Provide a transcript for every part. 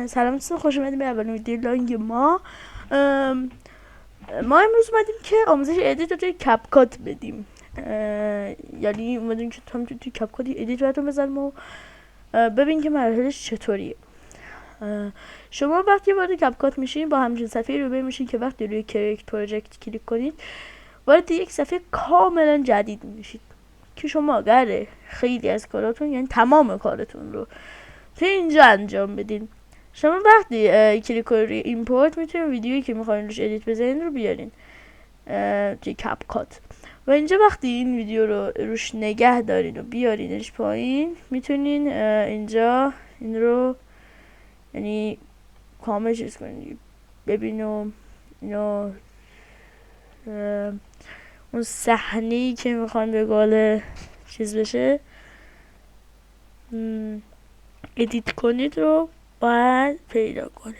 سلام دوستان، خوش اومدیم به اولین ویدیو لانگ ما امروز اومدیم که آموزش ادیت رو توی کپ کات بدیم. یعنی اومدیم که توی کپ کات ادیت براتون بزنیم و ببین که مراحلش چطوریه. شما وقتی وارد کپ کات میشین با همچین صفحه روبرو میشین که وقتی روی کریت پروژکت کلیک کنید وارد یک صفحه کاملا جدید میشید که شما اگر خیلی از کاراتون، یعنی تمام کارتون رو توی اینجا انجام بدین. شما وقتی کلیک کنید روی ایمپورت میتونید ویدیویی که میخواین روش ادیت بزنین رو بیارین توی کپ کات و اینجا وقتی این ویدیو رو روش نگه دارین و بیارینش پایین میتونین اینجا این رو یعنی کامل چیز کنین، ببین و اینو اون صحنه‌ای که میخوان به قول چیز بشه ادیت کنید رو باید پیدا کنید.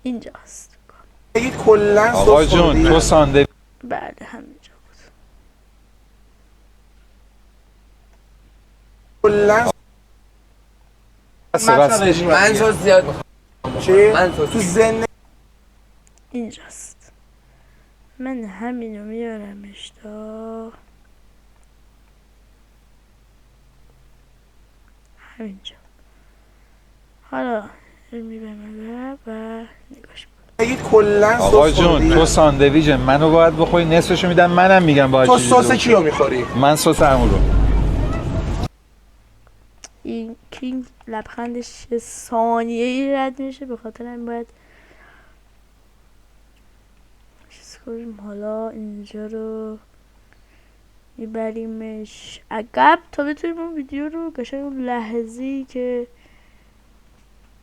اینجاست. بگید کلا آقا جون تو ساندویچ بله همینجا بود. کلا من سوس زیاد میخوام. چی؟ من سوس تو زندگی اینجاست. من همینو میارمش تا همینجا. حالا میبرم و نگاش بگید کلا آقا جون تو ساندویچ منو باید بخوری، نصفشو میدم منم میگم باید تو چیزی سس درست کیو کنی. میخوری؟ من سس عمو رو. این کینگ لبخندش ثانیه ای رد میشه، به خاطر این باید چیز کنیم. حالا اینجا رو میبریمش عقب تا بتونیم اون ویدیو رو قشنگ اون لحظه‌ای که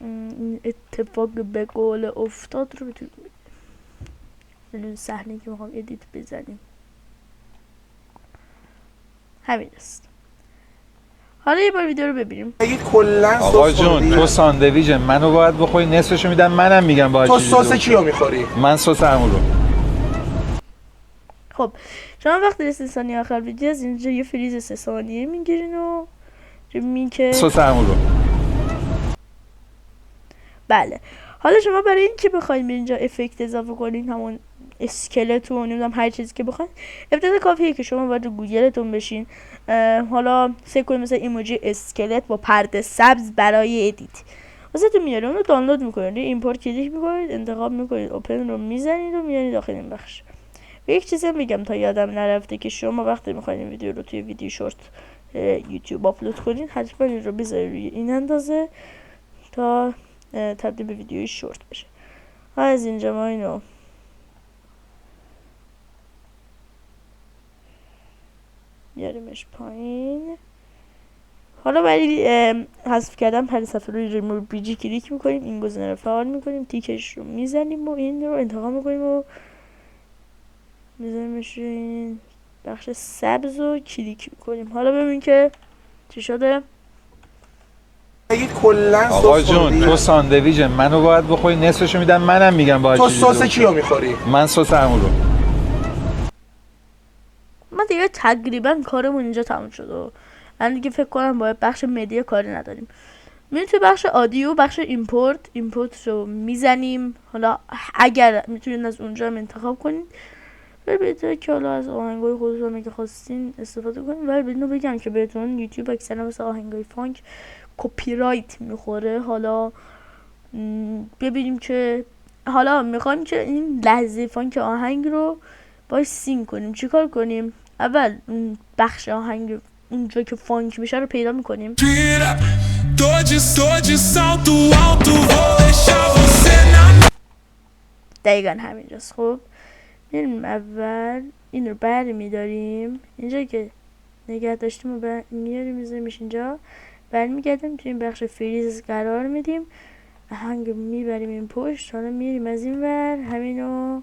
این اتفاق به قول افتاد رو بتونیم، یعنی اون صحنه‌ای که میخوام ادیت بزنیم همین است. حالا یه بار ویدیو رو ببینیم. بگید کلا آقا جون تو ساندویچ منو باید بخوری، نصفشو میدم منم میگم باید تو چیزی سس درست کیو کنی. میخوری؟ من سس عمو رو. خب شما وقتی رسید ثانیه آخر ویدیو از اینجا یه فریز 3 ثانیه میگیرین و که سس عمو رو. بله. حالا شما برای اینکه بخواید به اینجا افکت اضافه کنین، همون اسکلت و نمیدونم هر چیزی که بخواید، ابتدا کافیه که شما وارد گوگلتون بشین. حالا سعی کنید مثلا ایموجی اسکلت با پرده سبز برای ادیت واسهتون میاره، اون رو دانلود میکنید، روی ایمپورت کلیک میکنید، انتخاب میکنید، اوپن رو میزنید و میارید داخل این بخش. و یک چیزی میگم تا یادم نرفته که شما وقتی میخواید این ویدیو رو توی ویدیو شورت یوتیوب آپلود کنید، حتما این رو بذارید روی این اندازه تا تبدیل به ویدیوی شورت بشه. از اینجا ما اینو بیاریمش پایین. حالا برای حذف کردن پر صفحه روی ریموو بیجی کلیک میکنیم، این گزینه رو فعال میکنیم، تیکش رو میزنیم و این رو انتخاب میکنیم و میزنیمش روی این بخش سبز رو کلیک میکنیم. حالا ببین که چی شده. بگید کلا آقا جون تو ساندویچ منو باید بخوری، نصفشو میدم منم میگم باید تو چیزی سس درست کیو کنی. میخوری؟ من سس عمو رو. ما دیگه تقریبا کارمون اینجا تموم شد و من دیگه فکر کنم باید بخش مدیا کاری نداریم. میریم توی بخش آدیو، بخش ایمپورت رو میزنیم. حالا اگر میتونید از اونجا هم انتخاب کنید، ولی بهتره که حالا از آهنگای خودتون اگه خواستین استفاده کنید. ولی بدون بگم که بهتون یوتیوب اکثرا مثل آهنگای فانک کپی رایت میخوره. حالا ببینیم که حالا میخوایم که این لحظه فانک آهنگ رو باش سینک کنیم. چیکار کنیم؟ اول بخش آهنگ اونجا که فانک میشه رو پیدا میکنیم. دقیقا همینجاست. خب میریم اول این رو برمیداریم، اینجا که نگه داشتیم رو میاریم میذاریمش اینجا، برمیگردیم توی این بخش فریز قرار میدیم، آهنگ میبریم این پشت. حالا میریم از این ور همینو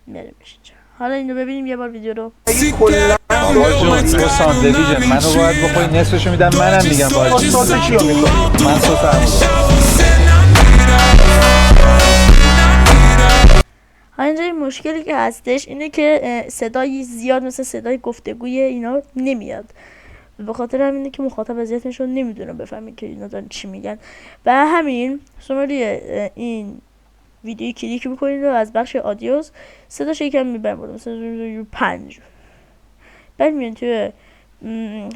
میاریمش اینجا. حالا اینو ببینیم یه بار ویدیو رو. بگید کلا آقا جون تو ساندویچ منو باید بخوری، نصفشو میدم منم میگم باید تو چیزی سس درست کیو کنی. میخوری؟ من سس عمو رو. حالا اینجا این مشکلی که هستش اینه که صدای زیاد مثل صدای گفتگوی اینا نمیاد، به خاطر همینه که مخاطب اذیتشون نمیدونه بفهمه که اینا دارن چی میگن. و همین شما روی این ویدیو کلیک میکنید و از بخش آدیوز صداش یکم میبرید مثلا رو 5، بعد میاد توی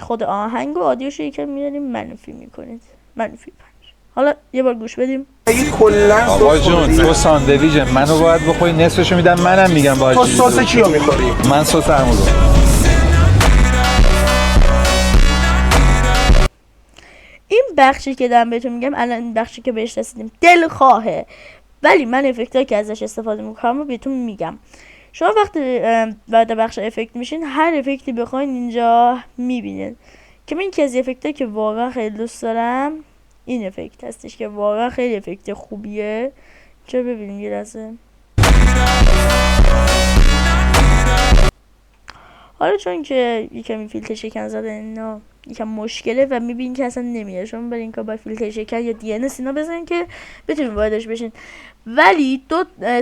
خود آهنگ و آدیوش یکم میاریم منفی میکنید، منفی 5. حالا یه بار گوش بدیم. آقا جون تو ساندویچ منو باید بخوری، نصفشو میدم منم میگم باید. تو سس کیو میخوری؟ من سس عمو. این بخشی که دارم بهتون میگم الان، این بخشی که بهش رسیدیم دلخواهه، ولی من افکتایی که ازش استفاده میکنم رو بهتون میگم. شما وقتی وارد بخش افکت میشین هر افکتی بخواین اینجا میبینید که من یکی از افکتایی که واقعا خیلی دوست دارم این افکت هستش که واقعا خیلی افکت خوبیه. چرا ببینیم یه لحظه. حالا چون که یکمی فیلتر شکن زده اینا یکم مشکله و میبینین که اصلا نمیاد، شما برین که با فیلتر شکن یا DNS اینا بزنین که بتونین واردش بشین. ولی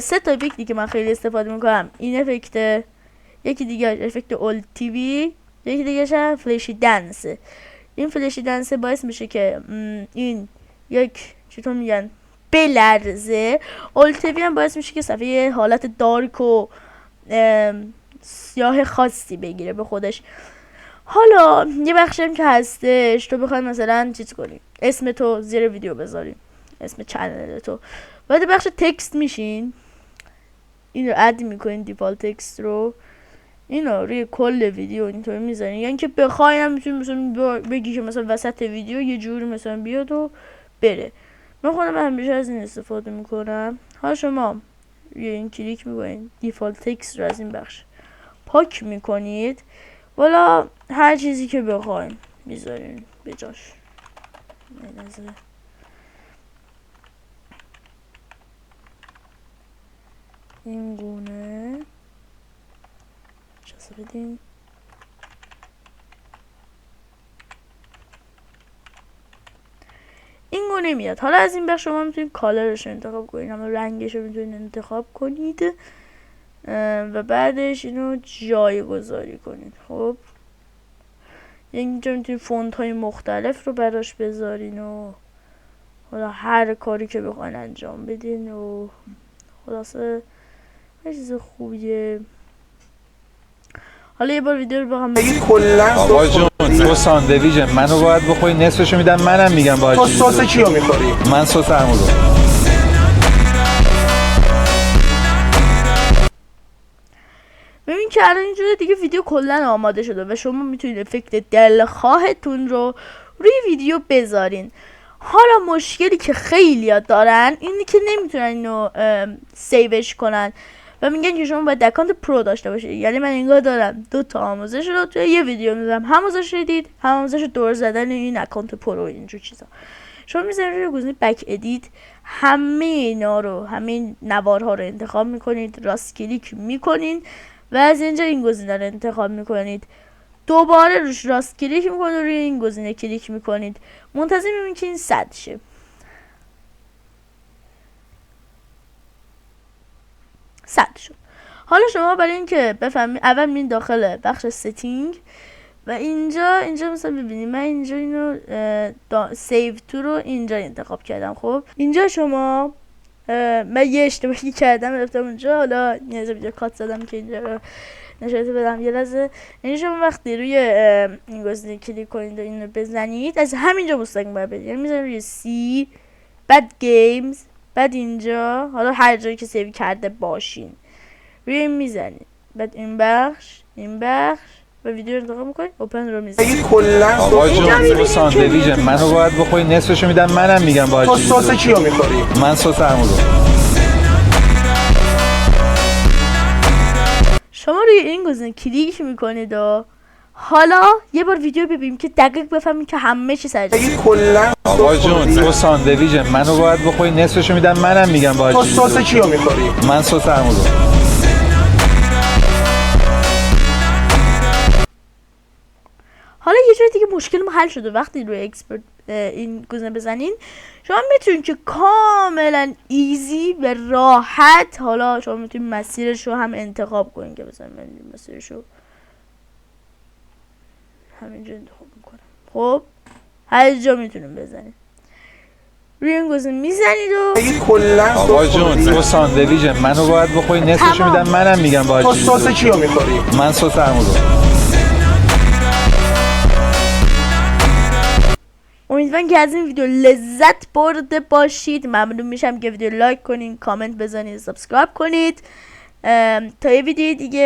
سه تا افکتی که من خیلی استفاده میکنم این افکت، یکی دیگه افکت اولد تیوی، یکی دیگه هم فلشی دنس. این فلشی دنس باعث میشه که این یک چطور میگن بلرزه. اولد تیوی هم باعث میشه که صفحه حالت دارک و سیاه خاصی بگیره به خودش. حالا یه بخشی هم که هستش تو بخوای مثلا چیز کنی، اسم تو زیر ویدیو بذاری، اسم چنل تو، وارد بخش تکست میشین، این رو اد میکنین دیفالت تکست رو، اینو روی کل ویدیو اینطوری میذارین. یعنی که بخوایم میتونی مثلا بگی که مثلا وسط ویدیو یه جوری مثلا بیاد و بره. من خودم همیشه از این استفاده میکنم. حالا شما روی این کلیک میکنین، دیفالت تکست رو از این بخش پاک میکنید، والا هر چیزی که بخواین میذارین به جاش. این گونه اجازه بدین. این گونه میاد. حالا از این بخش شما میتونید کالرش رو انتخاب کنید، اما رنگش رو میتونید انتخاب کنید و بعدش اینو جایگذاری کنید. خب اینجا میتونید فونت های مختلف رو براش بذارین و حالا هر کاری که بخواین انجام بدین و خلاصه هر چیز خوبیه. حالا یه بار ویدیو رو بخوام آقا جون تو ساندویچ منو باید بخوری، نصفشو میدم منم میگم باید. تو سس کیو میخوری؟ من سس عمو. ببین که الان اینجوری دیگه ویدیو کلا آماده شده و شما میتونید افکت دلخواهتون رو روی ویدیو بذارین. حالا مشکلی که خیلی‌ها دارن اینه که نمیتونن اینو سیوش کنن و میگن که شما باید اکانت پرو داشته باشید. یعنی من انگار دارم 2 تا آموزش رو توی یه ویدیو میذارم، هم آموزش دید، هم آموزش دور زدن این اکانت پرو، اینجور چیزا. شما میذارید روی گزینه بک ادیت، همه اینا رو، همه نوارها رو انتخاب میکنید، راست کلیک میکنین و از اینجا این گزینه رو انتخاب میکنید. دوباره روش راست کلیک میکنید و روی این گزینه کلیک میکنید. منتظر میمونید که این صد شه. صد شد. حالا شما برای اینکه بفهمید اول میرین داخل بخش ستینگ و اینجا مثلا ببینید من اینجا اینو سیو تو رو اینجا انتخاب کردم. خب اینجا شما من یه اشتباهی کردم رفتم اونجا، حالا اینجا کات زدم که اینجا رو نشاط بدم یه لحظه. یعنی شما وقتی روی این گزینه کلیک کنید و اینو بزنید از همینجا مستقیم باید بدید، یعنی میذارید روی سی، بعد گیمز، بعد اینجا حالا هر جایی که سیو کرده باشین روی این میزنید، بعد این بخش و ویدیو رو انتخاب میکنید، اوپن رو میزنید. آقا جون تو ساندویچ منو باید بخوری، نصفشو میدم منم میگم باید. تو سس کیو میخوری؟ من سس عمو. شما روی این گزینه کلیک میکنید و حالا یه بار ویدیو ببینیم که دقیق بفهمید که همه چی سر جاشه. آقا جون تو ساندویچ منو باید بخوری، نصفشو میدم منم میگم باید. تو سس کیو میخوری؟ من سس عمو. حالا یه جور دیگه مشکل ما حل شده. وقتی روی این گزینه بزنین شما میتونید که کاملا ایزی و راحت حالا شما میتونید مسیرش رو هم انتخاب کنید که مثلا من مسیرش رو همینجا انتخاب میکنم. خب هر جا میتونیم بزنید روی این گزینه میزنید و اگه کلا آقا جون تو ساندویچ منو باید بخوری نصفشو میدم منم میگم باید تو چیزی سس بخوری. چیو میخوری؟ من سس عمو. امیدوارم که از این ویدیو لذت برده باشید. ممنون میشم که ویدیو لایک کنین، کامنت بزنید، سابسکرایب کنید. تا یه ویدیو دیگه